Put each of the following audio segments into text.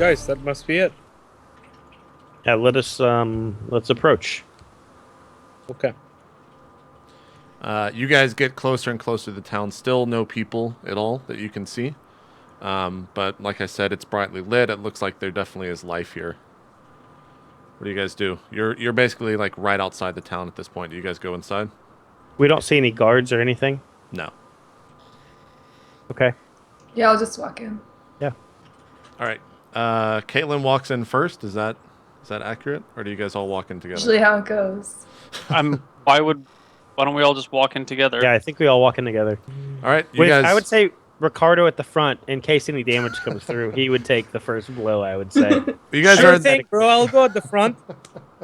Guys, that must be it. Yeah, let's approach. Okay. You guys get closer and closer to the town. Still no people at all that you can see. But like I said, it's brightly lit. It looks like there definitely is life here. What do you guys do? You're basically like right outside the town at this point. Do you guys go inside? We don't see any guards or anything. No. Okay. Yeah, I'll just walk in. Yeah. All right. Caitlin walks in first. Is that accurate, or do you guys all walk in together? Usually how it goes. Why don't we all just walk in together? Yeah, I think we all walk in together. All right, you With, guys. I would say Ricardo at the front, in case any damage comes through. He would take the first blow, I would say. You guys Sure are. thing, bro. I'll go at the front.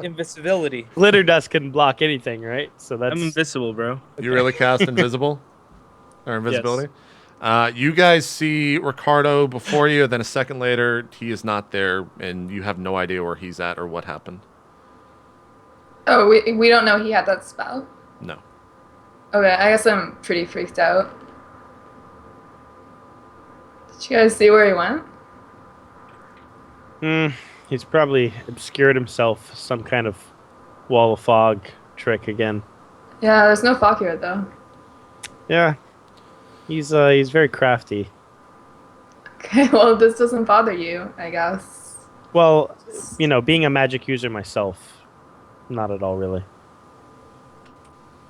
Invisibility. Glitter dust can block anything, right? So that's... I'm invisible, bro. You really cast invisible or invisibility? You guys see Ricardo before you, then a second later, he is not there, and you have no idea where he's at or what happened. Oh, we don't know he had that spell? No. Okay, I guess I'm pretty freaked out. Did you guys see where he went? He's probably obscured himself, some kind of wall of fog trick again. Yeah, there's no fog here, though. Yeah. He's very crafty. Okay, well, this doesn't bother you, I guess. Well, you know, being a magic user myself, not at all, really.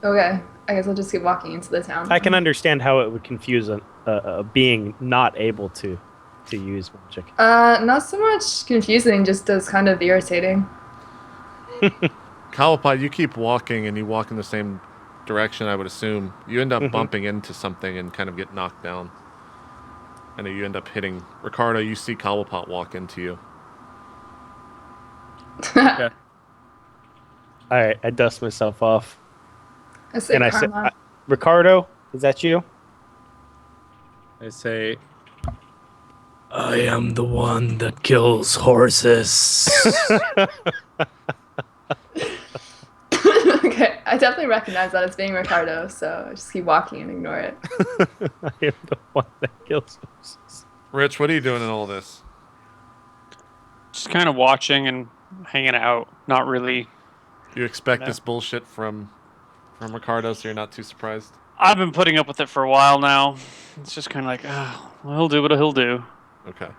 Okay, I guess I'll just keep walking into the town. I can understand how it would confuse a being not able to use magic. Not so much confusing, just as kind of irritating. Kawapot, you keep walking, and you walk in the same direction, I would assume. You end up bumping into something and kind of get knocked down. And you end up hitting Ricardo. You see Kawapot walk into you. Okay. All right, I dust myself off. I say And I say, karma. Ricardo, is that you? I say, I am the one that kills horses. Okay, I definitely recognize that as being Ricardo, so I just keep walking and ignore it. I am the one that kills horses. Rich, what are you doing in all this? Just kind of watching and hanging out. Not really. You expect this bullshit from Ricardo, so you're not too surprised? I've been putting up with it for a while now. It's just kind of like, well, he'll do what he'll do. Okay.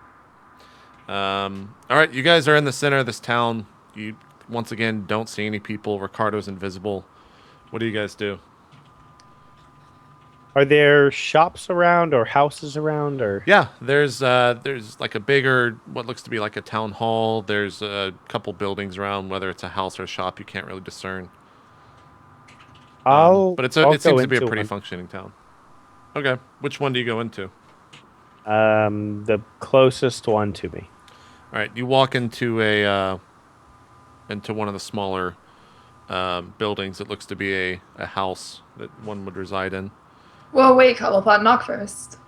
All right, you guys are in the center of this town. You, once again, don't see any people. Ricardo's invisible. What do you guys do? Are there shops around or houses around or? Yeah, there's like a bigger, what looks to be like a town hall. There's a couple buildings around. Whether it's a house or a shop, you can't really discern. But it seems to be a pretty functioning town. Okay, which one do you go into? The closest one to me. All right, you walk into one of the smaller buildings. It looks to be a house that one would reside in. Well, wait, Cobblepot, knock first.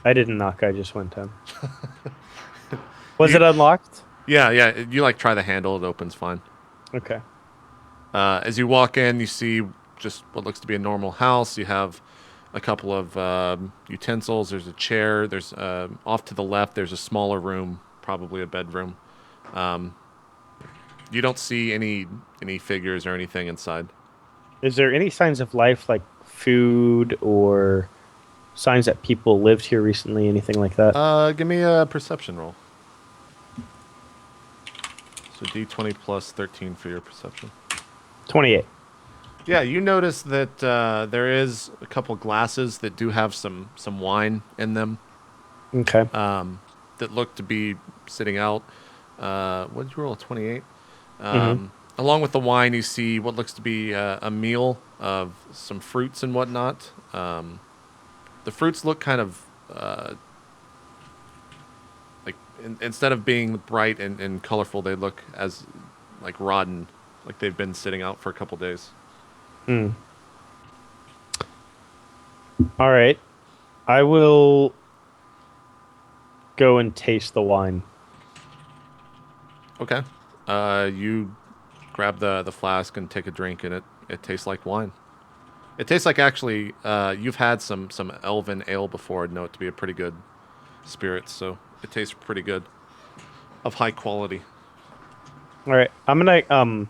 I didn't knock. I just went in. Was it unlocked? Yeah. You like try the handle. It opens fine. Okay. As you walk in, you see just what looks to be a normal house. You have a couple of utensils. There's a chair. There's off to the left. There's a smaller room, probably a bedroom. You don't see any figures or anything inside. Is there any signs of life, like food or signs that people lived here recently? Anything like that? Give me a perception roll. So D20 plus 13 for your perception. 28. Yeah, you notice that there is a couple glasses that do have some wine in them. Okay. That look to be sitting out. What did you roll? A 28. Along with the wine, you see what looks to be a meal of some fruits and whatnot. The fruits look kind of like instead of being bright and colorful, they look as like rotten, like they've been sitting out for a couple days. All right. I will go and taste the wine. Okay. You grab the flask and take a drink, and it tastes like wine. It tastes like actually you've had some elven ale before and know it to be a pretty good spirit, so it tastes pretty good, of high quality. All right, I'm gonna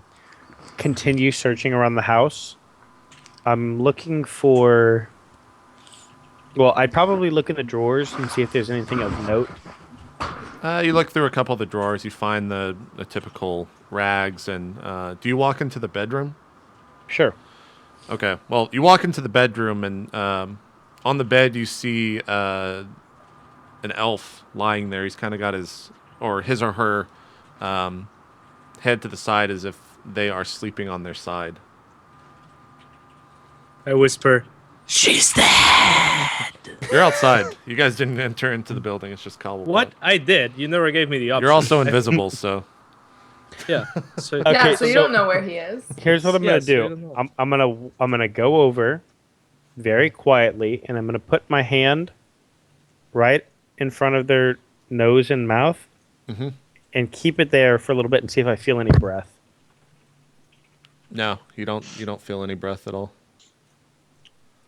continue searching around the house. I'm looking for. Well, I'd probably look in the drawers and see if there's anything of note. You look through a couple of the drawers. You find the typical rags, and do you walk into the bedroom? Sure. Okay. Well, you walk into the bedroom, and on the bed you see an elf lying there. He's kind of got his or her head to the side as if they are sleeping on their side. I whisper, She's dead. You're outside. You guys didn't enter into the building. It's just Cobblepot. "What? I did. You never gave me the option." You're also invisible, so Yeah. So, Okay, Yeah, so you so- don't know where he is. Here's what I'm Yes, gonna I don't do. know. I'm gonna go over very quietly, and I'm gonna put my hand right in front of their nose and mouth, and keep it there for a little bit and see if I feel any breath. no, you don't feel any breath at all.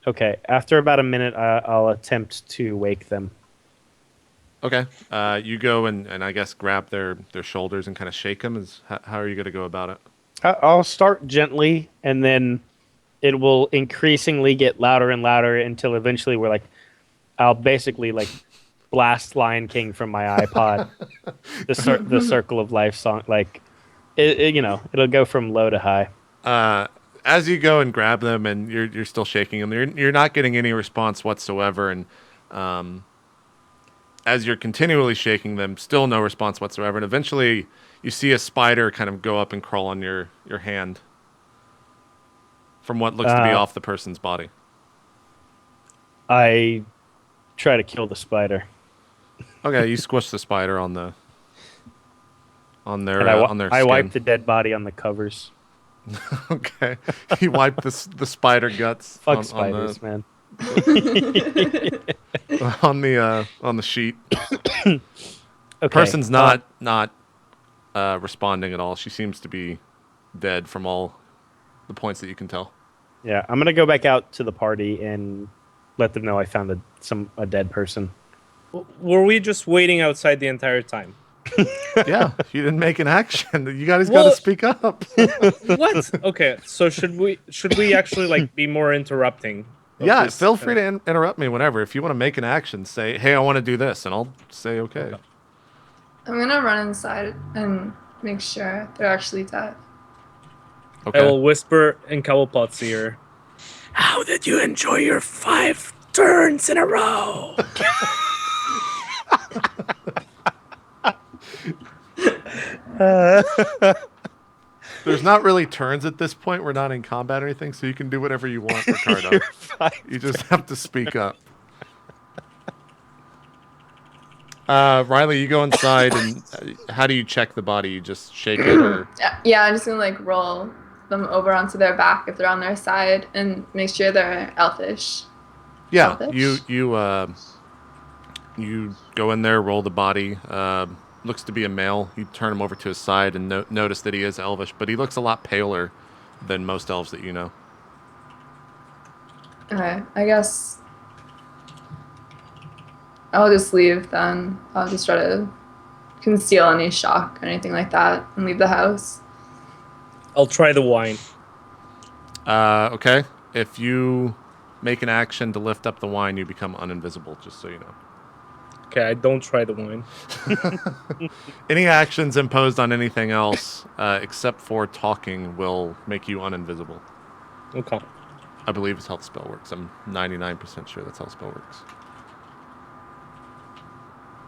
Okay. After about a minute, I'll attempt to wake them. Okay. You go and I guess grab their shoulders and kind of shake them. How are you going to go about it? I'll start gently, and then it will increasingly get louder and louder until eventually I'll basically blast Lion King from my iPod, the Circle of Life song. It'll go from low to high. As you go and grab them, and you're still shaking them, you're not getting any response whatsoever. And as you're continually shaking them, still no response whatsoever. And eventually, you see a spider kind of go up and crawl on your hand from what looks to be off the person's body. I try to kill the spider. Okay, you squish the spider on their And on their I skin. wipe the dead body on the covers. Okay, you wipe the spider guts Fuck on spiders, man. the sheet. Okay. Person's not responding at all. She seems to be dead from all the points that you can tell. Yeah, I'm gonna go back out to the party and let them know I found a dead person. were we just waiting outside the entire time? Yeah, you didn't make an action. You guys got Well- to speak up. What? Okay, so should we actually be more interrupting? of Yeah, this, feel free to interrupt me whenever. If you want to make an action, say, "Hey, I want to do this," and I'll say, "Okay." I'm gonna run inside and make sure they're actually dead. Okay. I will whisper in Cobblepot's ear. How did you enjoy your 5 turns in a row? There's not really turns at this point. We're not in combat or anything, so you can do whatever you want, Ricardo. You just have to speak up. Riley, you go inside, and how do you check the body? You just shake it, or Yeah, I'm just gonna roll them over onto their back if they're on their side and make sure they're elfish. yeah, Selfish. you go in there, roll the body. Looks to be a male. You turn him over to his side and notice that he is elvish, but he looks a lot paler than most elves that you know. Okay, I guess I'll just leave then. I'll just try to conceal any shock or anything like that and leave the house. I'll try the wine. Okay. If you make an action to lift up the wine, you become uninvisible, just so you know. Okay, I don't try the wine. Any actions imposed on anything else, except for talking, will make you uninvisible. Okay. I believe it's how the spell works. I'm 99% sure that's how the spell works.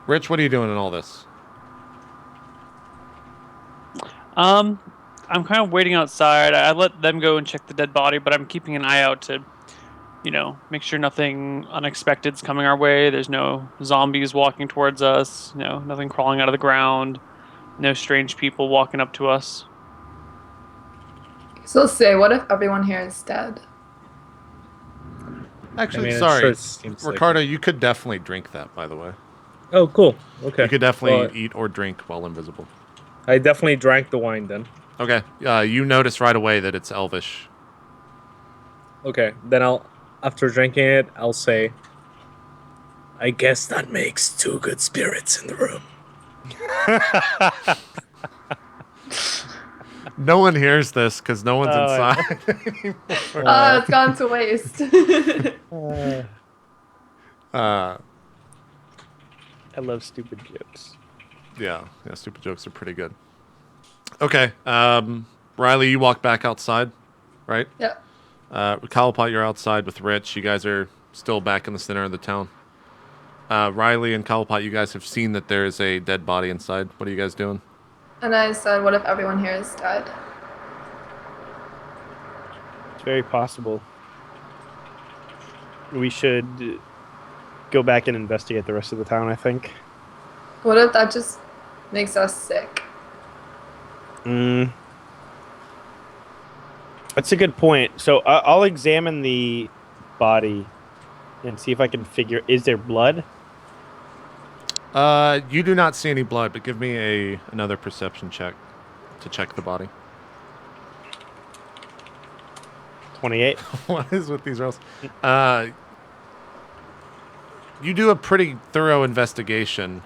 Rich, what are you doing in all this? I'm kind of waiting outside. I let them go and check the dead body, but I'm keeping an eye out to, make sure nothing unexpected's coming our way. There's no zombies walking towards us. Nothing crawling out of the ground. No strange people walking up to us. So say, what if everyone here is dead? Actually, I'm sorry. sure it seems like- Ricardo, you could definitely drink that, by the way. Oh, cool. Okay. You could definitely Well, eat or drink while invisible. I definitely drank the wine then. Okay. You notice right away that it's elvish. Okay, then after drinking it, I'll say, I guess that makes 2 good spirits in the room. No one hears this because no one's Oh, inside. Oh, it's gone to waste. I love stupid jokes. Yeah, stupid jokes are pretty good. Okay, Riley, you walk back outside, right? Yep. Cowlpot, you're outside with Rich. You guys are still back in the center of the town. Riley and Cowlpot, you guys have seen that there is a dead body inside. What are you guys doing? And I said, what if everyone here is dead? It's very possible. We should go back and investigate the rest of the town, I think. What if that just makes us sick? That's a good point. So I'll examine the body and see if I can figure, is there blood? You do not see any blood, but give me another perception check to check the body. 28. What is with these rolls? You do a pretty thorough investigation.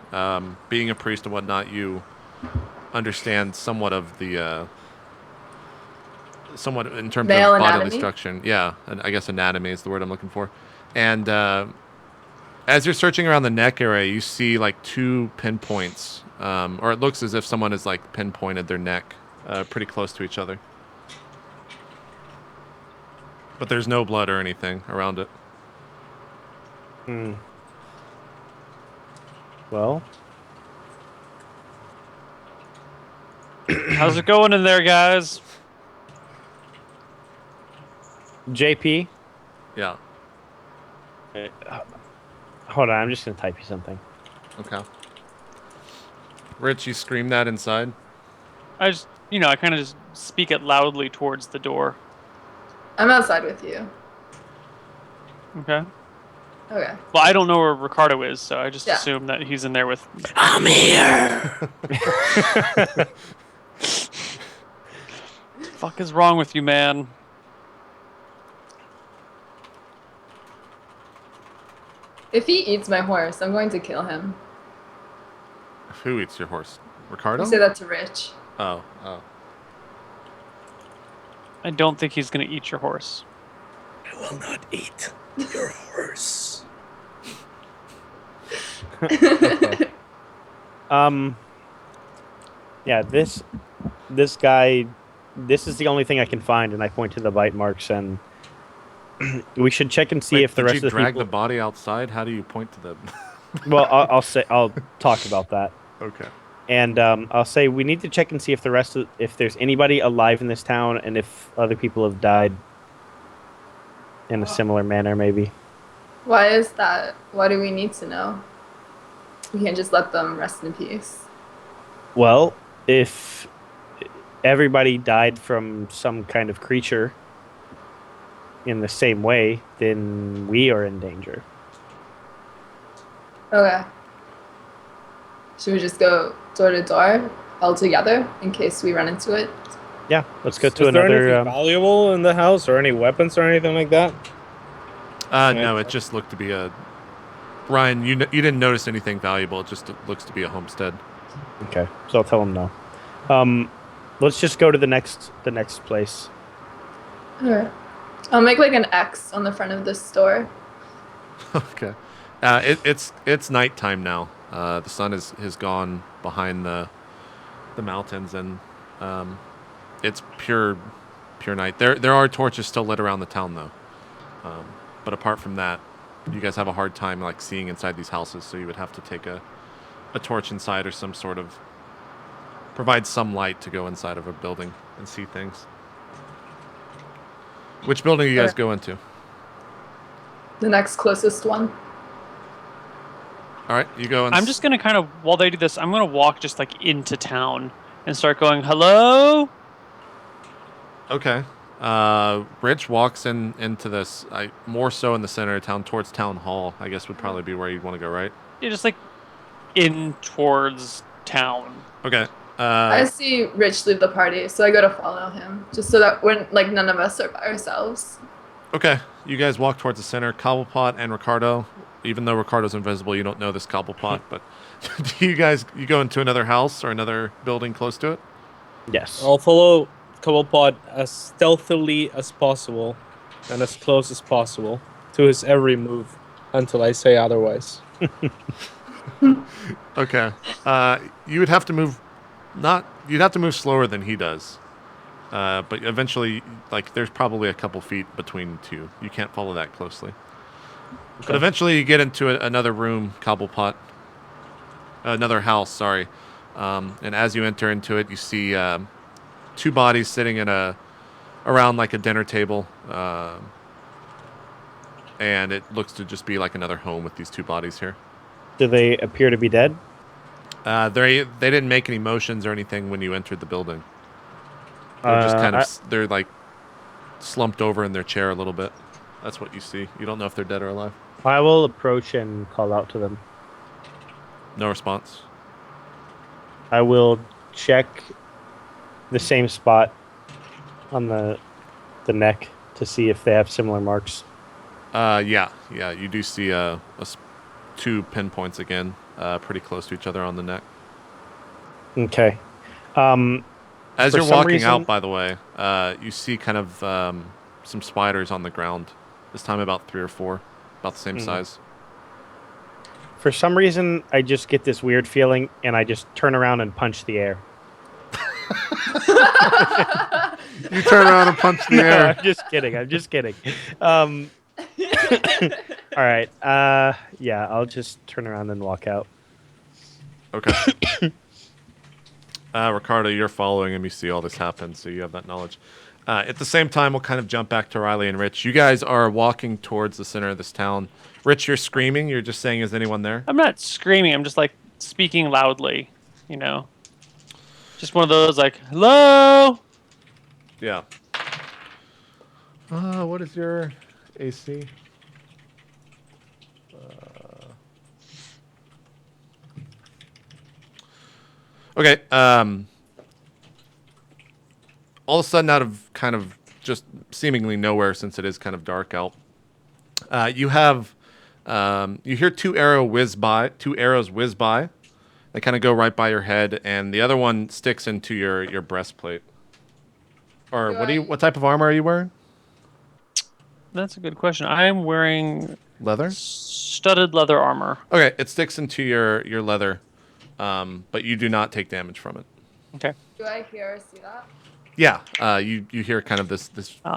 Being a priest and whatnot, you understand somewhat of the somewhat in terms Male of bodily anatomy? structure. Yeah, and I guess anatomy is the word I'm looking for. And as you're searching around the neck area, you see like 2 pinpoints, or it looks as if someone has like pinpointed their neck pretty close to each other. But there's no blood or anything around it. Well, How's it going in there, guys? JP, Yeah. hold on, I'm just going to type you something. Okay. Rich, you scream that inside? I just, I kind of just speak it loudly towards the door. I'm outside with you. Okay. Okay. Well, I don't know where Ricardo is, so I just Yeah. assume that he's in there with me. I'm here. Fuck is wrong with you, man? If he eats my horse, I'm going to kill him. Who eats your horse? Ricardo? You say that to Rich. Oh. I don't think he's gonna eat your horse. I will not eat your horse. Okay. Yeah, this guy, this is the only thing I can find, and I point to the bite marks, and we should check and see Wait, if the did rest you of the drag people. the body outside? How do you point to them? Well, I'll talk about that, Okay. and I'll say we need to check and see if if there's anybody alive in this town, and if other people have died in a similar manner, maybe. Why is that? Why do we need to know? We can't just let them rest in peace. Well, if everybody died from some kind of creature in the same way, then we are in danger. Okay. Should we just go door to door all together in case we run into it? Yeah, let's go to Is there another. anything valuable in the house or any weapons or anything like that? No, it just looked to be a... Ryan, you didn't notice anything valuable. It just looks to be a homestead. Okay, so I'll tell him no. Let's just go to the next place. Alright. I'll make like an X on the front of this store. Okay. It's nighttime now. The sun has gone behind the mountains, and it's pure night. There are torches still lit around the town though. But apart from that, you guys have a hard time like seeing inside these houses, so you would have to take a torch inside or some sort of provide some light to go inside of a building and see things. Which building do you guys go into? The next closest one. All right, you go. I'm just gonna kind of, while they do this, I'm gonna walk just like into town and start going, "Hello." Okay. Rich walks into this. More so in the center of town, towards town hall. I guess would probably be where you'd want to go, right? Yeah, just like in towards town. Okay. I see Rich leave the party, so I go to follow him, just so that we're like none of us are by ourselves. Okay. You guys walk towards the center. Cobblepot and Ricardo, even though Ricardo's invisible, you don't know this Cobblepot. But do you go into another house or another building close to it? Yes. I'll follow Cobblepot as stealthily as possible and as close as possible to his every move until I say otherwise. Okay. You would have to move. You'd have to move slower than he does. But eventually, like, there's probably a couple feet between two. You can't follow that closely. Okay. But eventually, you get into another room, Cobblepot. Another house, sorry. And as you enter into it, you see two bodies sitting around like a dinner table. And it looks to just be like another home with these two bodies here. Do they appear to be dead? They didn't make any motions or anything when you entered the building. They're just kind of they're like slumped over in their chair a little bit. That's what you see. You don't know if they're dead or alive. I will approach and call out to them. No response. I will check the same spot on the neck to see if they have similar marks. Yeah. You do see two pinpoints again, pretty close to each other on the neck. Okay. As For you're some walking reason- out, by the way, you see kind of some spiders on the ground. This time about 3 or 4, about the same size. For some reason, I just get this weird feeling, and I just turn around and punch the air. You turn around and punch the No, air. I'm just kidding. All right. Yeah, I'll just turn around and walk out. Okay. Ricardo, you're following him. You see all this happen, so you have that knowledge. At the same time, we'll kind of jump back to Riley and Rich. You guys are walking towards the center of this town. Rich, you're screaming. You're just saying, is anyone there? I'm not screaming. I'm just like speaking loudly. You know, just one of those like, "Hello." Yeah. What is your AC? Okay. All of a sudden, out of kind of just seemingly nowhere, since it is kind of dark out, you hear two arrows whiz by. They kind of go right by your head, and the other one sticks into your breastplate. Or what type of armor are you wearing? That's a good question. I am wearing Leather? studded leather armor. Okay, it sticks into your leather, but you do not take damage from it. Okay. Do I hear or see that? Yeah, you hear kind of this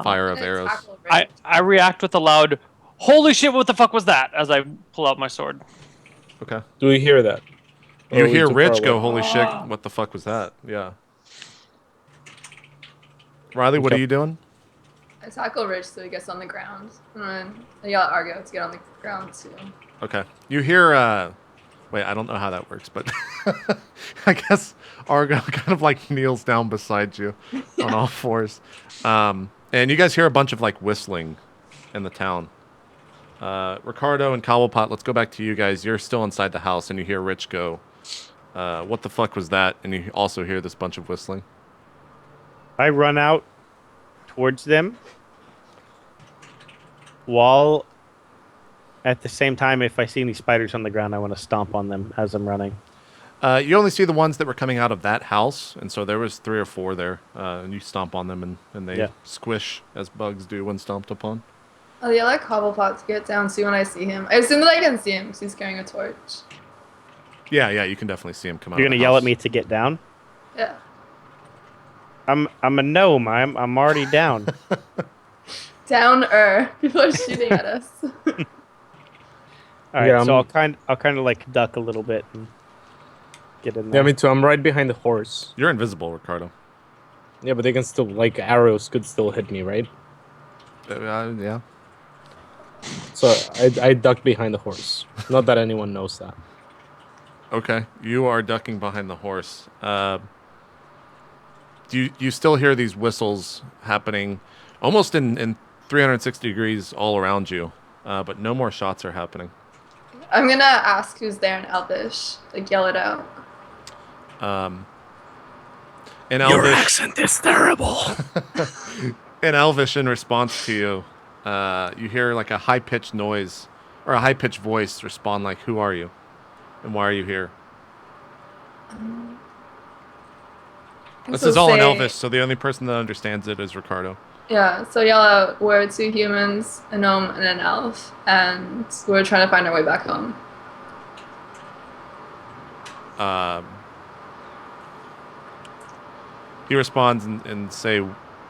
fire of And arrows. tackle Rick. I react with a loud, "Holy shit! What the fuck was that?" as I pull out my sword. Okay. Do we hear that? Or You are we hear too Rich far go, away? "Holy shit! What the fuck was that?" Yeah. Riley, what are you doing? I tackle Rich so he gets on the ground. And then I yell at Argo to get on the ground too. Okay. You hear, wait, I don't know how that works, but I guess Argo kind of like kneels down beside you on all fours. And you guys hear a bunch of like whistling in the town. Ricardo and Cobblepot, let's go back to you guys. You're still inside the house and you hear Rich go, "What the fuck was that?" And you also hear this bunch of whistling. I run out towards them while at the same time, if I see any spiders on the ground, I want to stomp on them as I'm running. You only see the ones that were coming out of that house, and so there was 3 or 4 there, and you stomp on them, and they squish as bugs do when stomped upon. I'll yell at Cobblepot to get down too when I see him. I assume that I can see him because he's carrying a torch. Yeah, you can definitely see him come out. You're of the gonna yell house. at me to get down? Yeah. I'm a gnome. I'm already down. Downer. People are shooting at us. All right, Yeah, so I'm- I'll kind of like duck a little bit and get in Yeah, there. me too. I'm right behind the horse. You're invisible, Ricardo. Yeah, but they can still, like, arrows could still hit me, right? Yeah. So I duck behind the horse. Not that anyone knows that. Okay, you are ducking behind the horse. You still hear these whistles happening almost in 360 degrees all around you, but no more shots are happening. I'm gonna ask who's there in Elvish. Like, yell it out. In Your Elvish, accent is terrible. in Elvish, in response to you, you hear like a high-pitched noise or a high-pitched voice respond like, "Who are you? And why are you here?" This So is all in say- Elvish, so the only person that understands it is Ricardo. Yeah, so yell out, we're 2 humans, a gnome, and an elf, and we're trying to find our way back home. He responds and say,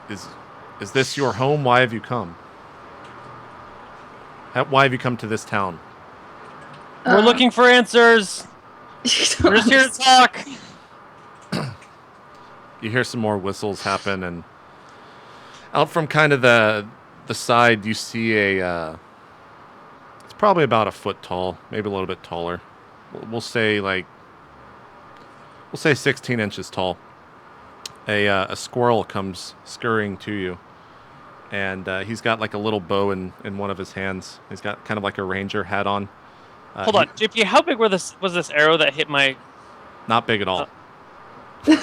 "Is this your home? Why have you come? Why have you come to this town?" We're looking for answers. You don't We're just here to understand. talk. You hear some more whistles happen, and out from kind of the side, you see a. It's probably about a foot tall, maybe a little bit taller. We'll say 16 inches tall. A squirrel comes scurrying to you, and he's got like a little bow in one of his hands. He's got kind of like a ranger hat on. Hold on, JP. How big was this arrow that hit my? Not big at all. Why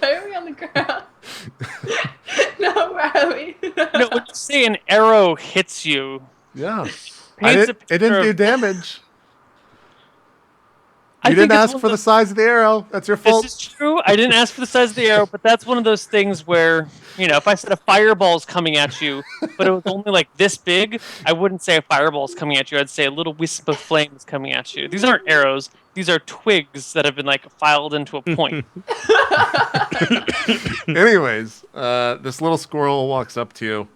are we on the ground? No, Riley. No, when you say an arrow hits you, Yeah. paints a It didn't picture do of- damage. I You think didn't it's ask one for of the size of the arrow. That's your This fault. is true. I didn't ask for the size of the arrow, but that's one of those things where, if I said a fireball's coming at you, but it was only like this big, I wouldn't say a fireball's coming at you. I'd say a little wisp of flames coming at you. These aren't arrows. These are twigs that have been like filed into a point. Anyways, this little squirrel walks up to you,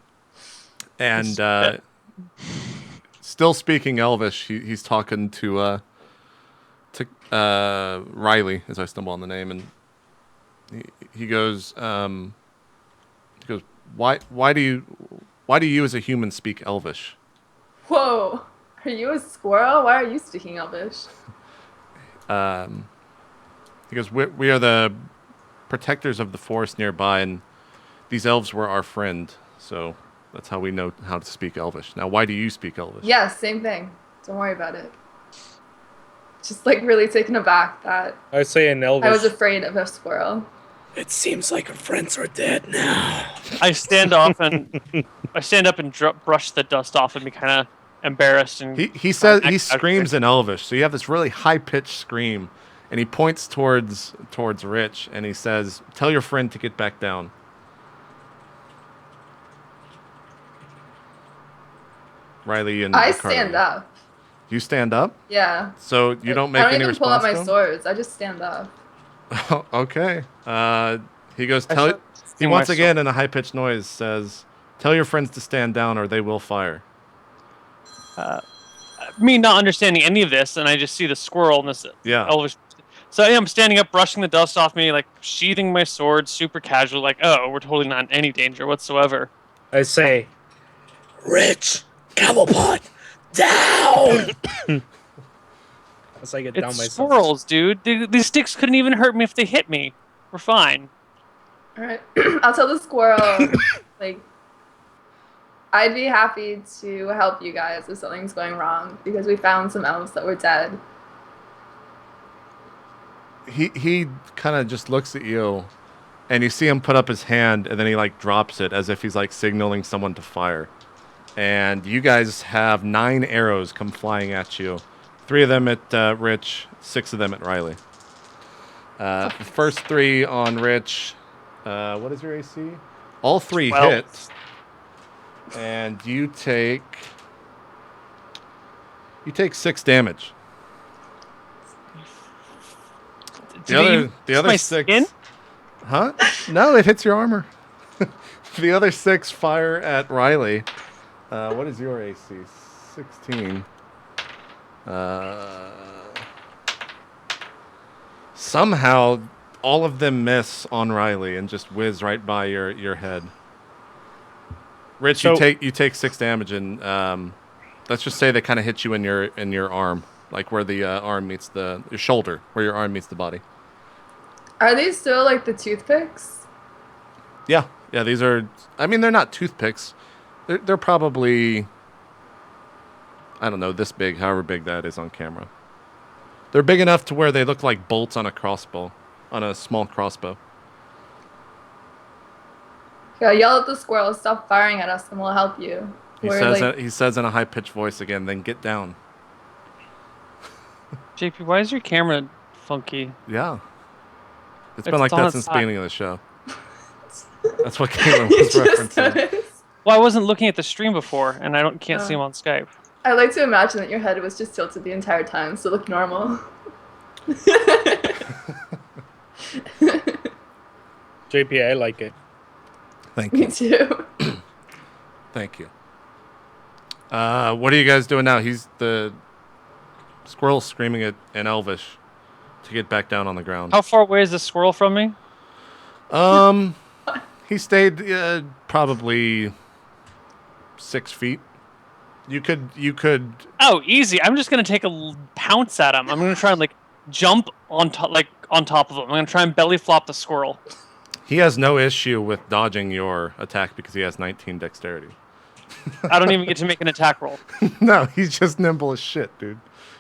and still speaking Elvish, he's talking to Riley, as I stumble on the name, and he goes, why do you as a human speak Elvish? Whoa. Are you a squirrel? Why are you speaking Elvish? He goes, we are the protectors of the forest nearby, and these elves were our friend, so that's how we know how to speak Elvish. Now, why do you speak Elvish? Yeah, same thing. Don't worry about it. Just like really taken aback that I say in Elvish. I was afraid of a squirrel. It seems like our friends are dead now. I stand up and brush the dust off and be kind of embarrassed. And He says he screams in Elvish, so you have this really high pitched scream, and he points towards Rich, and he says, "Tell your friend to get back down." Riley and I Ricardo. stand up. You stand up, Yeah. so you don't make I don't any even pull response out my to him? swords. I just stand up. Okay. He goes, I tell. start He singing once my again in a high pitched noise says, "Tell your friends to stand down, or they will fire." me not understanding any of this, and I just see the squirrel and this Yeah. Elvish. So I am standing up, brushing the dust off me, like sheathing my sword, super casual, like, oh, we're totally not in any danger whatsoever. I say, Rich, Camelpot, down! as I get down It's myself. squirrels, dude. These sticks couldn't even hurt me if they hit me. We're fine. All right. I'll tell the squirrel, like, I'd be happy to help you guys if something's going wrong because we found some elves that were dead. He kind of just looks at you, and you see him put up his hand, and then he like drops it as if he's like signaling someone to fire. And you guys have 9 arrows come flying at you. 3 of them at Rich, 6 of them at Riley. The first 3 on Rich. What is your AC? All 3 12. hit. And you take 6 damage. The other my 6. skin? Huh? No, it hits your armor. The other 6 fire at Riley. What is your AC? 16. Somehow, all of them miss on Riley and just whiz right by your head. Rich, So- you take 6 damage, and let's just say they kind of hit you in your arm, like where the arm meets your shoulder, where your arm meets the body. Are these still like the toothpicks? Yeah, these are. I mean, they're not toothpicks. They're probably, I don't know, this big, however big that is on camera. They're big enough to where they look like bolts on a crossbow, on a small crossbow. Yeah, yell at the squirrel, stop firing at us, and we'll help you. He says in a high pitched voice again, then get down. JP, why is your camera funky? Yeah. It's It's been like on that its since the side. beginning of the show. That's what Caitlin You was just referencing. noticed. Well, I wasn't looking at the stream before, and I can't see him on Skype. I like to imagine that your head was just tilted the entire time, so it looked normal. JP, I like it. Thank Me you. too. Thank you. What are you guys doing now? The squirrel's screaming in Elvish to get back down on the ground. How far away is the squirrel from me? He stayed probably 6 feet. You could. Oh, easy. I'm just gonna take a pounce at him. I'm gonna try and jump on top of him. I'm gonna try and belly flop the squirrel. He has no issue with dodging your attack because he has 19 dexterity. I don't even get to make an attack roll. No, he's just nimble as shit, dude.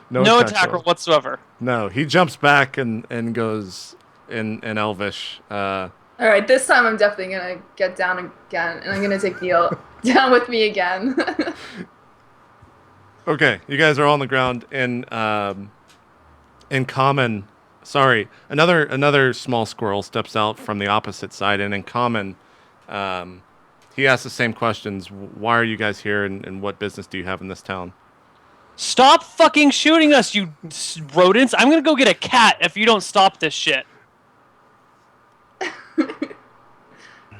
No attack roll whatsoever. No, he jumps back and goes in Elvish. All right, this time I'm definitely gonna get down again, and I'm gonna take Neil down with me again. Okay, you guys are all on the ground in common. Sorry, another small squirrel steps out from the opposite side, and in common, he asks the same questions. Why are you guys here, and what business do you have in this town? Stop fucking shooting us, you rodents! I'm gonna go get a cat if you don't stop this shit.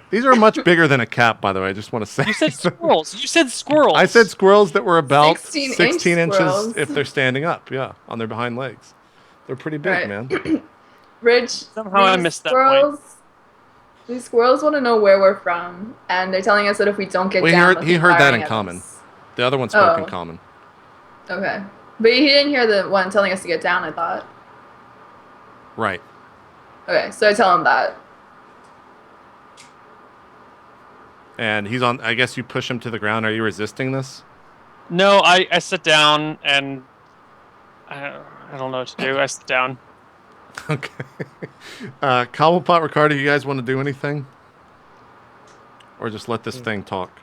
These are much bigger than a cat, by the way. I just want to say. You said squirrels. You said squirrels. I said squirrels that were about 16 inches squirrels. if they're standing up, yeah, on their behind legs. They're pretty big, Right. man. Rich, Somehow I these missed that point. These squirrels want to know where we're from, and they're telling us that if we don't get Well, down, he heard that firing in at common. us. The other one spoke in Oh. common. Okay, but he didn't hear the one telling us to get down. I thought. Right. Okay, so I tell him that. And he's on. I guess you push him to the ground. Are you resisting this? No, I sit down and I don't know what to do. I sit down. Okay. Cobblepot, Ricardo, you guys want to do anything? Or just let this thing talk?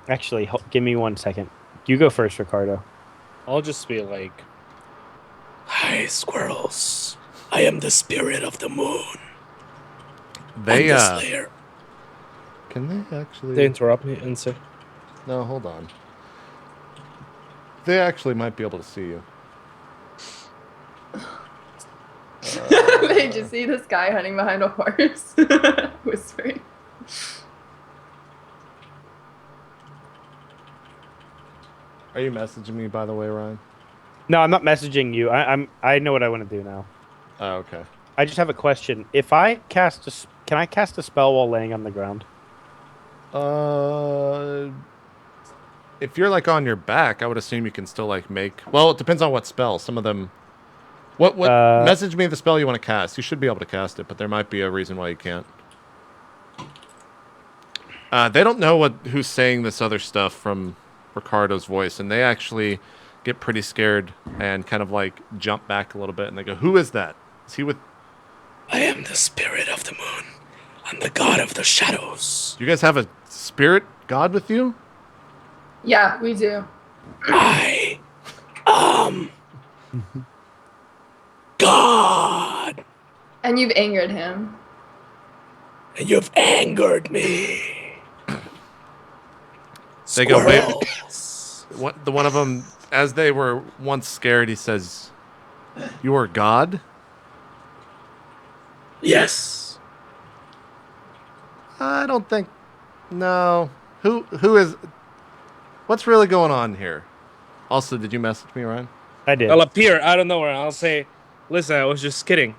Actually, give me 1 second. You go first, Ricardo. I'll just be like, Hi, squirrels. I am the spirit of the moon. They and the slayer. Can they actually? they interrupt me and say, No, hold on. They actually might be able to see you. They just see this guy hiding behind a horse, whispering. Are you messaging me, by the way, Ryan? No, I'm not messaging you. I know what I want to do now. Oh, okay. I just have a question. If I cast can I cast a spell while laying on the ground? If you're like on your back, I would assume you can still like make. Well, it depends on what spell. Some of them. What? Message me the spell you want to cast. You should be able to cast it, but there might be a reason why you can't. They don't know who's saying this other stuff from Ricardo's voice, and they actually get pretty scared and kind of like jump back a little bit, and they go, "Who is that? Is he with?" I am the spirit of the moon. I'm the god of the shadows. You guys have a spirit god with you? Yeah, we do. I am God. And you've angered him. And you've angered me. They go, "Wait." Squirrels. The one of them, as they were once scared, he says, "You are God?" Yes. I don't think. No. Who is? What's really going on here? Also, did you message me, Ryan? I did. I'll appear out of nowhere. I'll say, listen, I was just kidding.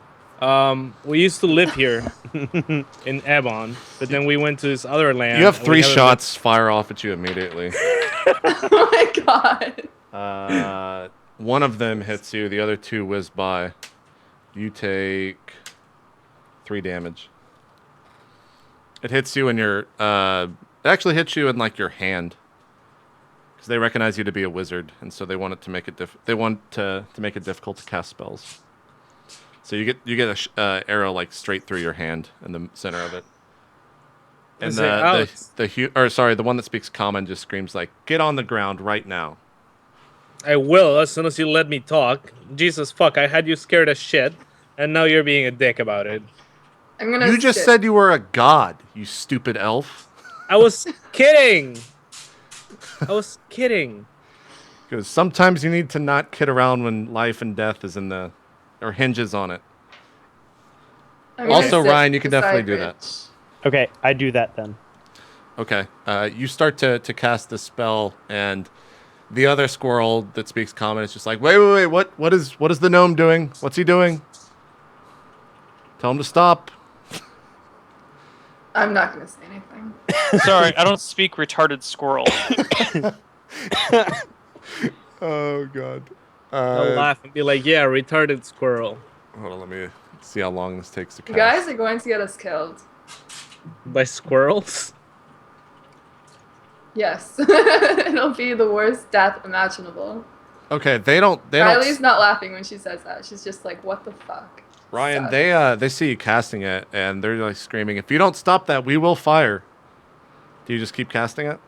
We used to live here in Ehbon, but then we went to this other land. You have and we 3 haven't shots fire off at you immediately. Oh my god. One of them hits you. The other 2 whiz by. You take 3 damage. It hits you in your. It actually hits you in like your hand, because they recognize you to be a wizard, and so they want it to make it They want to make it difficult to cast spells. So you get a arrow like straight through your hand in the center of it. And Say, Alex. the one that speaks common just screams like, "Get on the ground right now." I will as soon as you let me talk. Jesus fuck, I had you scared as shit, and now you're being a dick about it. I'm gonna. You just sit. said you were a god, you stupid elf. I was kidding. I was kidding. Because sometimes you need to not kid around when life and death is or hinges on it. I'm gonna Also, sit Ryan, you can beside definitely do Rich. that. Okay, I do that then. Okay. You start to cast the spell, and the other squirrel that speaks common is just like, wait, what is the gnome doing? What's he doing? Tell him to stop. I'm not gonna say anything. Sorry, I don't speak retarded squirrel. Oh god. I'll laugh and be like, yeah, retarded squirrel. Hold on, let me see how long this takes to You cast. guys are going to get us killed. By squirrels? Yes. It'll be the worst death imaginable. Okay, they don't. Riley's not laughing when she says that. She's just like, what the fuck? Ryan, Sucks. they see you casting it, and they're like screaming, "If you don't stop that, we will fire." Do you just keep casting it?